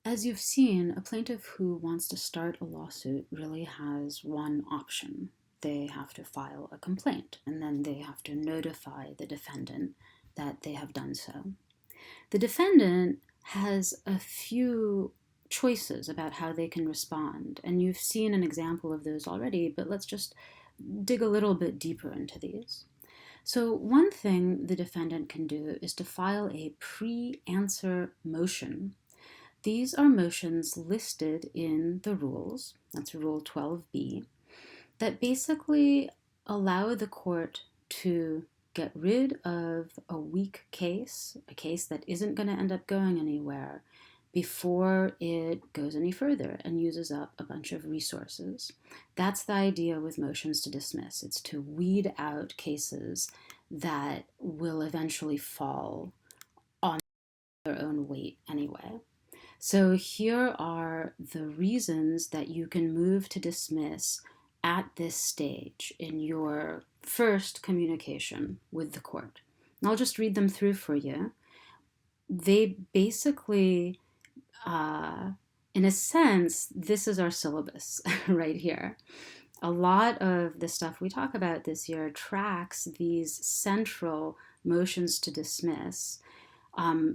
As you've seen, a plaintiff who wants to start a lawsuit really has one option. They have to file a complaint, and then they have to notify the defendant that they have done so. The defendant has a few choices about how they can respond, and you've seen an example of those already, but let's just dig a little bit deeper into these. So one thing the defendant can do is to file a pre-answer motion. These are motions listed in the rules, that's Rule 12b, that basically allow the court to get rid of a weak case, a case that isn't going to end up going anywhere, before it goes any further and uses up a bunch of resources. That's the idea with motions to dismiss. It's to weed out cases that will eventually fall on their own weight anyway. So here are the reasons that you can move to dismiss at this stage in your first communication with the court. And I'll just read them through for you. They basically, in a sense, this is our syllabus right here. A lot of the stuff we talk about this year tracks these central motions to dismiss,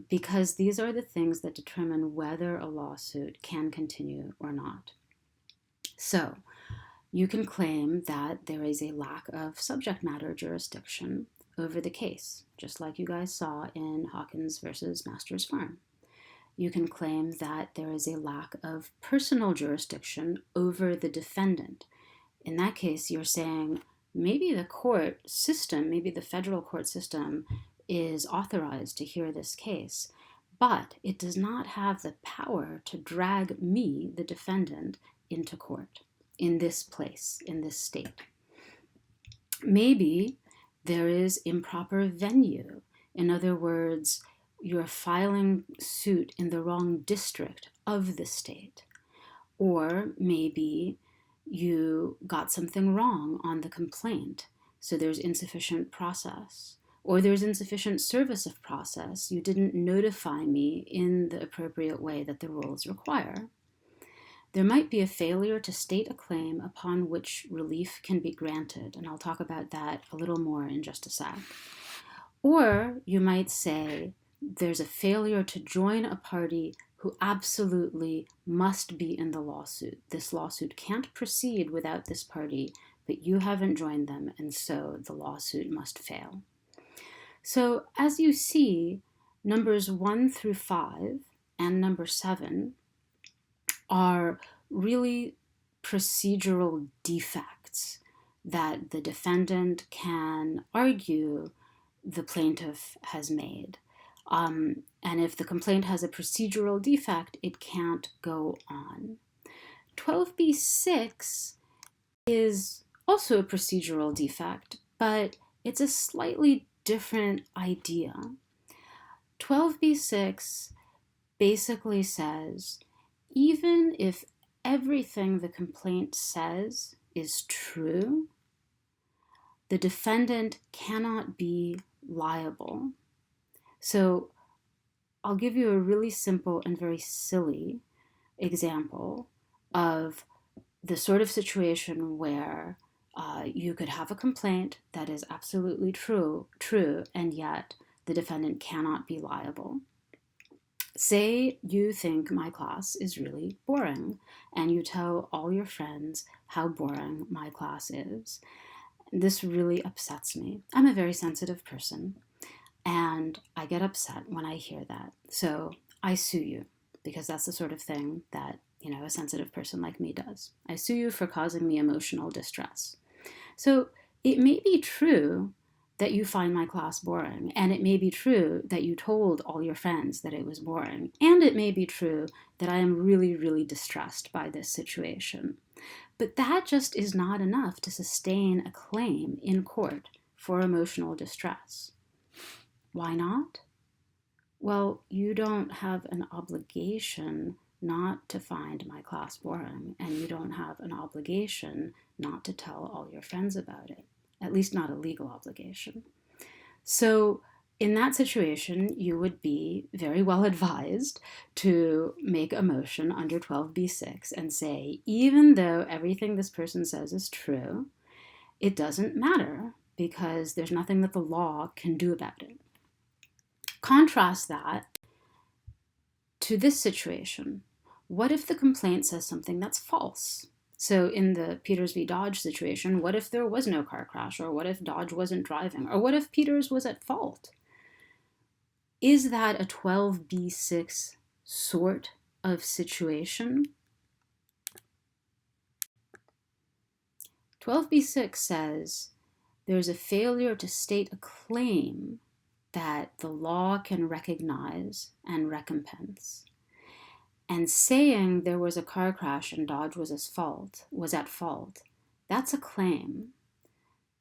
because these are the things that determine whether a lawsuit can continue or not. So you can claim that there is a lack of subject matter jurisdiction over the case, just like you guys saw in Hawkins versus Masters Farm. You can claim that there is a lack of personal jurisdiction over the defendant. In that case, you're saying maybe the court system, maybe the federal court system is authorized to hear this case, but it does not have the power to drag me, the defendant, into court in this place, in this state. Maybe there is improper venue. In other words, you're filing suit in the wrong district of the state. Or maybe you got something wrong on the complaint, so there's insufficient process. Or there's insufficient service of process. You didn't notify me in the appropriate way that the rules require. There might be a failure to state a claim upon which relief can be granted, and I'll talk about that a little more in just a sec. Or you might say there's a failure to join a party who absolutely must be in the lawsuit. This lawsuit can't proceed without this party, but you haven't joined them, and so the lawsuit must fail. So as you see, numbers 1 through 5 and number 7 are really procedural defects that the defendant can argue the plaintiff has made. And if the complaint has a procedural defect, it can't go on. 12b-6 is also a procedural defect, but it's a slightly different idea. 12b-6 basically says, even if everything the complaint says is true, the defendant cannot be liable. So I'll give you a really simple and very silly example of the sort of situation where you could have a complaint that is absolutely true, and yet the defendant cannot be liable. Say you think my class is really boring, and you tell all your friends how boring my class is. This really upsets me. I'm a very sensitive person, and I get upset when I hear that. So I sue you, because that's the sort of thing that, a sensitive person like me does. I sue you for causing me emotional distress. So it may be true that you find my class boring, and it may be true that you told all your friends that it was boring, and it may be true that I am really, really distressed by this situation. But that just is not enough to sustain a claim in court for emotional distress. Why not? Well, you don't have an obligation not to find my class boring, and you don't have an obligation not to tell all your friends about it, at least not a legal obligation. So in that situation, you would be very well advised to make a motion under 12b6 and say, even though everything this person says is true, it doesn't matter because there's nothing that the law can do about it. Contrast that to this situation. What if the complaint says something that's false? So in the Peters v. Dodge situation, what if there was no car crash? Or what if Dodge wasn't driving? Or what if Peters was at fault? Is that a 12b6 sort of situation? 12b6 says there's a failure to state a claim that the law can recognize and recompense. And saying there was a car crash and Dodge was at fault, that's a claim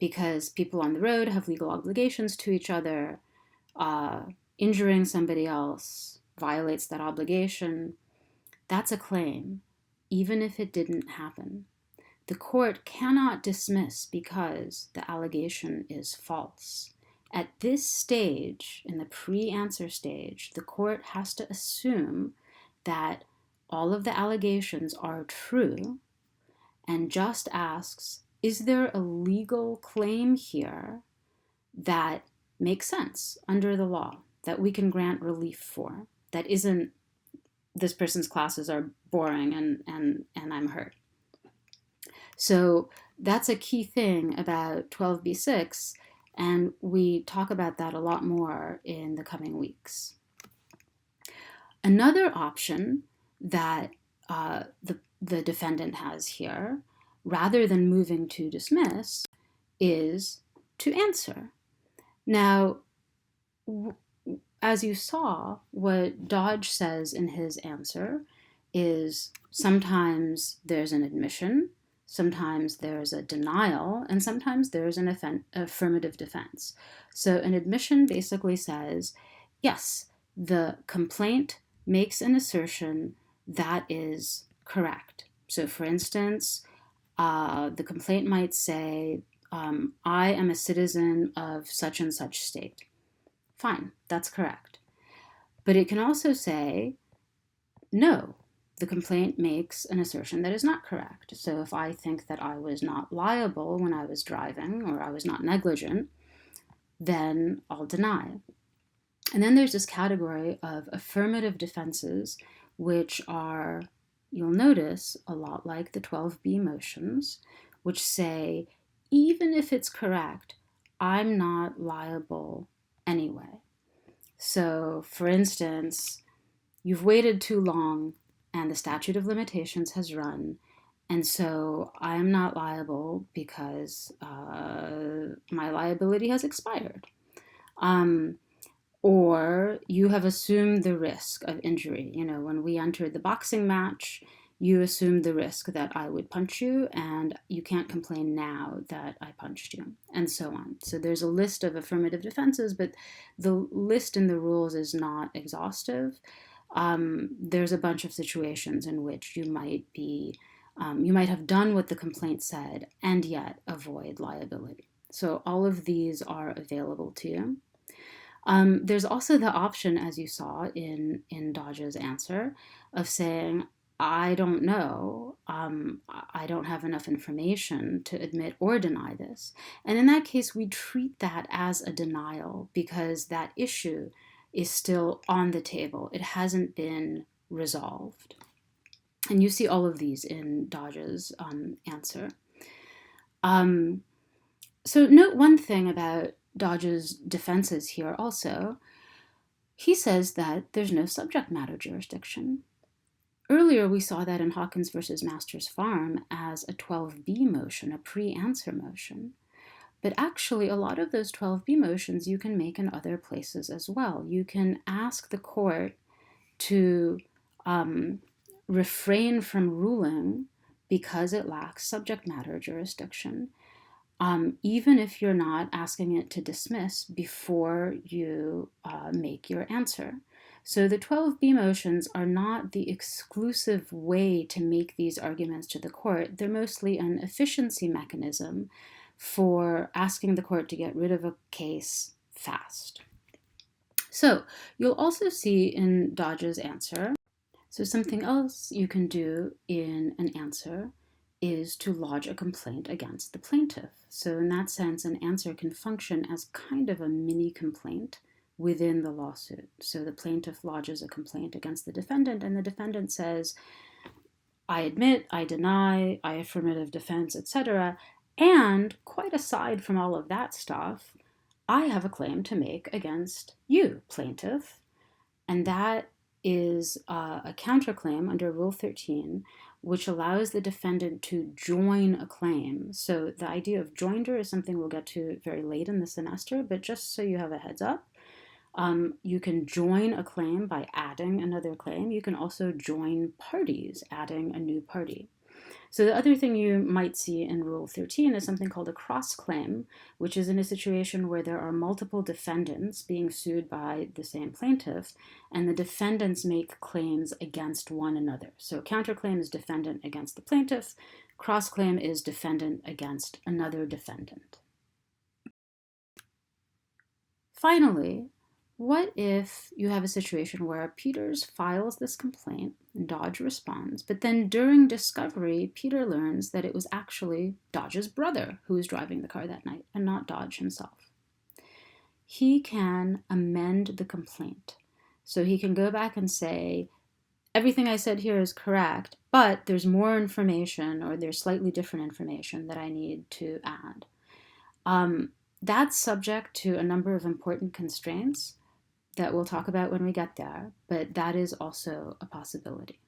because people on the road have legal obligations to each other. Injuring somebody else violates that obligation. That's a claim, even if it didn't happen. The court cannot dismiss because the allegation is false. At this stage, in the pre-answer stage, the court has to assume that all of the allegations are true and just asks, is there a legal claim here that makes sense under the law, that we can grant relief for, that isn't this person's classes are boring and I'm hurt. So that's a key thing about 12b6, and we talk about that a lot more in the coming weeks. Another option that the defendant has here, rather than moving to dismiss, is to answer. Now, as you saw, what Dodge says in his answer is sometimes there's an admission, sometimes there's a denial, and sometimes there's an affirmative defense. So an admission basically says, yes, the complaint makes an assertion that is correct. So for instance, the complaint might say, I am a citizen of such and such state. Fine, that's correct. But it can also say, no, the complaint makes an assertion that is not correct. So if I think that I was not liable when I was driving, or I was not negligent, then I'll deny. And then there's this category of affirmative defenses, which are, you'll notice, a lot like the 12b motions, which say, even if it's correct, I'm not liable anyway. So, for instance, you've waited too long and the statute of limitations has run, and so I am not liable because my liability has expired. Or you have assumed the risk of injury. You know, when we entered the boxing match, you assumed the risk that I would punch you, and you can't complain now that I punched you, and so on. So there's a list of affirmative defenses, but the list in the rules is not exhaustive. There's a bunch of situations in which you might have done what the complaint said and yet avoid liability. So all of these are available to you. There's also the option, as you saw in Dodge's answer, of saying, I don't know, I don't have enough information to admit or deny this. And in that case, we treat that as a denial because that issue is still on the table. It hasn't been resolved. And you see all of these in Dodge's answer. So note one thing about Dodge's defenses here also. He says that there's no subject matter jurisdiction. Earlier, we saw that in Hawkins versus Masters Farm as a 12b motion, a pre-answer motion. But actually, a lot of those 12b motions you can make in other places as well. You can ask the court to refrain from ruling because it lacks subject matter jurisdiction, even if you're not asking it to dismiss before you make your answer. So the 12b motions are not the exclusive way to make these arguments to the court. They're mostly an efficiency mechanism for asking the court to get rid of a case fast. So you'll also see in Dodge's answer, so something else you can do in an answer is to lodge a complaint against the plaintiff. So in that sense, an answer can function as kind of a mini complaint within the lawsuit. So the plaintiff lodges a complaint against the defendant, and the defendant says, I admit, I deny, I affirmative defense, etc. And quite aside from all of that stuff, I have a claim to make against you, plaintiff. And that is a counterclaim under Rule 13, which allows the defendant to join a claim. So the idea of joinder is something we'll get to very late in the semester, but just so you have a heads up, you can join a claim by adding another claim. You can also join parties, adding a new party. So the other thing you might see in Rule 13 is something called a cross-claim, which is in a situation where there are multiple defendants being sued by the same plaintiff, and the defendants make claims against one another. So counterclaim is defendant against the plaintiff. Cross-claim is defendant against another defendant. Finally, what if you have a situation where Peters files this complaint and Dodge responds, but then during discovery, Peter learns that it was actually Dodge's brother who was driving the car that night and not Dodge himself? He can amend the complaint. So he can go back and say, everything I said here is correct, but there's more information or there's slightly different information that I need to add. That's subject to a number of important constraints that we'll talk about when we get there, but that is also a possibility.